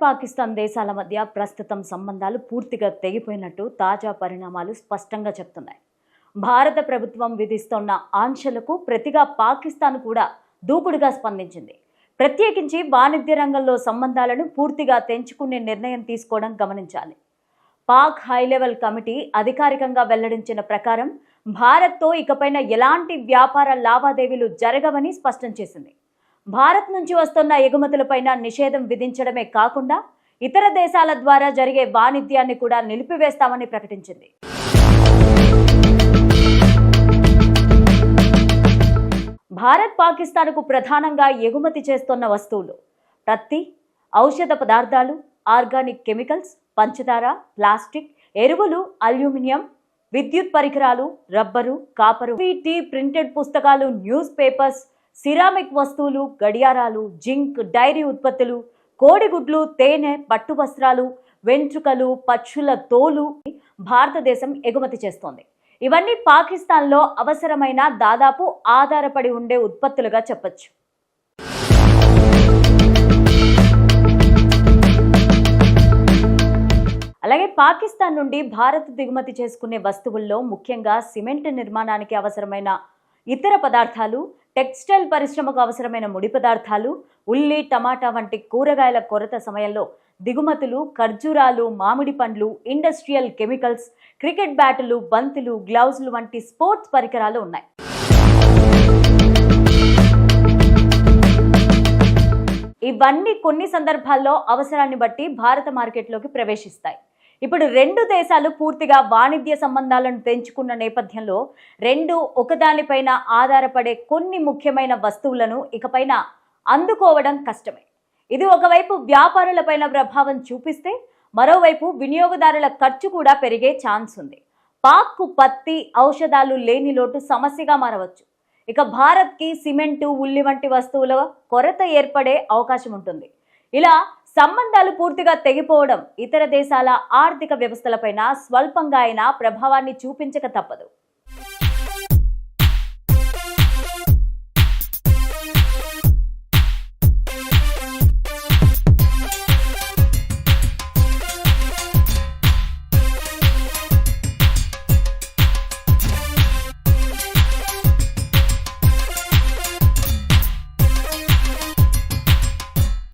పాకిస్తాన్ దేశాల మధ్య ప్రస్తుతం సంబంధాలు పూర్తిగా తెగిపోయినట్టు తాజా పరిణామాలు స్పష్టంగా చెప్తున్నాయి. భారత ప్రభుత్వం విధిస్తున్న ఆంక్షలకు ప్రతిగా పాకిస్తాన్ కూడా దూకుడుగా స్పందించింది. ప్రత్యేకించి వాణిజ్య రంగంలో సంబంధాలను పూర్తిగా తెంచుకునే నిర్ణయం తీసుకోవడం గమనించాలి. పాక్ హై లెవెల్ కమిటీ అధికారికంగా వెల్లడించిన ప్రకారం భారత్తో ఇకపైన ఎలాంటి వ్యాపార లావాదేవీలు జరగవని స్పష్టం చేసింది. భారత్ నుంచి వస్తున్న ఎగుమతులపైన నిషేధం విధించడమే కాకుండా ఇతర దేశాల ద్వారా జరిగే వాణిజ్యాన్ని కూడా నిలిపివేస్తామని ప్రకటించింది. భారత్ పాకిస్తాన్కు ప్రధానంగా ఎగుమతి చేస్తున్న వస్తువులు పత్తి, ఔషధ పదార్థాలు, ఆర్గానిక్ కెమికల్స్, పంచదార, ప్లాస్టిక్, ఎరువులు, అల్యూమినియం, విద్యుత్ పరికరాలు, రబ్బరు, కాపరు, టీ, ప్రింటెడ్ పుస్తకాలు, న్యూస్ పేపర్స్, సిరామిక్ వస్తువులు, గడియారాలు, జింక్, డైరీ ఉత్పత్తులు, కోడిగుడ్లు, తేనె, పట్టు వస్త్రాలు, వెంట్రుకలు, పక్షుల తోలు భారతదేశం ఎగుమతి చేస్తోంది. ఇవన్నీ పాకిస్తాన్లో అవసరమైన దాదాపు ఆధారపడి ఉండే ఉత్పత్తులుగా చెప్పొచ్చు. అలాగే పాకిస్తాన్ నుండి భారత్ దిగుమతి చేసుకునే వస్తువుల్లో ముఖ్యంగా సిమెంట్ నిర్మాణానికి అవసరమైన ఇతర పదార్థాలు, టెక్స్టైల్ పరిశ్రమకు అవసరమైన ముడి పదార్థాలు, ఉల్లి, టమాటా వంటి కూరగాయల కొరత సమయంలో దిగుమతులు, ఖర్జూరాలు, మామిడి పండ్లు, ఇండస్ట్రియల్ కెమికల్స్, క్రికెట్ బ్యాటులు, బంతులు, గ్లౌజులు వంటి స్పోర్ట్స్ పరికరాలు ఉన్నాయి. ఇవన్నీ కొన్ని సందర్భాల్లో అవసరాన్ని బట్టి భారత మార్కెట్లోకి ప్రవేశిస్తాయి. ఇప్పుడు రెండు దేశాలు పూర్తిగా వాణిజ్య సంబంధాలను తెంచుకున్న నేపథ్యంలో రెండు ఒకదానిపైన ఆధారపడే కొన్ని ముఖ్యమైన వస్తువులను ఇకపైన అందుకోవడం కష్టమే. ఇది ఒకవైపు వ్యాపారులపైన ప్రభావం చూపిస్తే మరోవైపు వినియోగదారుల ఖర్చు కూడా పెరిగే ఛాన్స్ ఉంది. పాక్కు పత్తి, ఔషధాలు లేని లోటు సమస్యగా మారవచ్చు. ఇక భారత్కి సిమెంటు, ఉల్లి వంటి వస్తువుల కొరత ఏర్పడే అవకాశం ఉంటుంది. ఇలా సంబంధాలు పూర్తిగా తెగిపోవడం ఇతర దేశాల ఆర్థిక వ్యవస్థలపైన స్వల్పంగా అయినా ప్రభావాన్ని చూపించక తప్పదు.